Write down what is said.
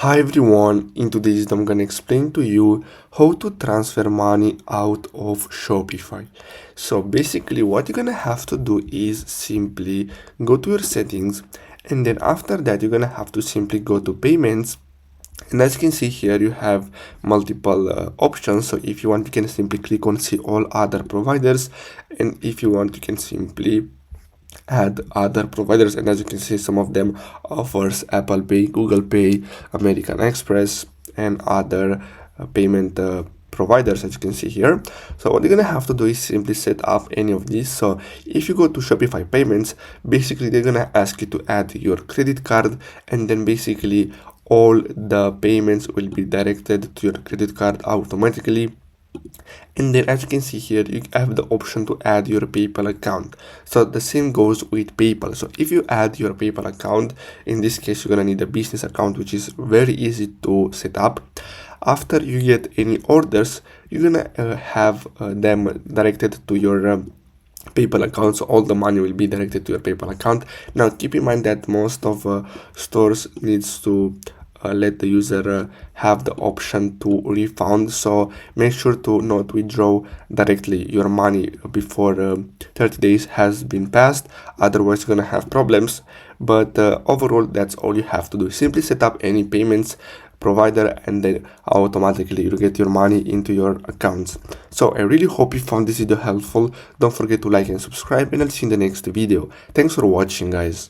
Hi everyone, in today's video I'm gonna explain to you how to transfer money out of Shopify. So basically what you're gonna have to do is simply go to your settings, and then after that you're gonna have to simply go to payments. And as you can see here, you have multiple options. So if you want, you can simply click on see all other providers, and if you want, you can simply add other providers. And as you can see, some of them offers Apple Pay, Google Pay, American Express, and other payment providers, as you can see here. So what you're gonna have to do is simply set up any of these. So if you go to Shopify payments, basically they're gonna ask you to add your credit card, and then basically all the payments will be directed to your credit card automatically. And then as you can see here, you have the option to add your PayPal account. So the same goes with PayPal. So if you add your PayPal account, in this case you're gonna need a business account, which is very easy to set up. After you get any orders, you're gonna have them directed to your PayPal account, so all the money will be directed to your PayPal account. Now keep in mind that most of stores needs to let the user have the option to refund, so make sure to not withdraw directly your money before 30 days has been passed, otherwise you're gonna have problems. But overall, that's all you have to do. Simply set up any payments provider, and then automatically you get your money into your accounts. So I really hope you found this video helpful. Don't forget to like and subscribe, and I'll see you in the next video. Thanks for watching, guys.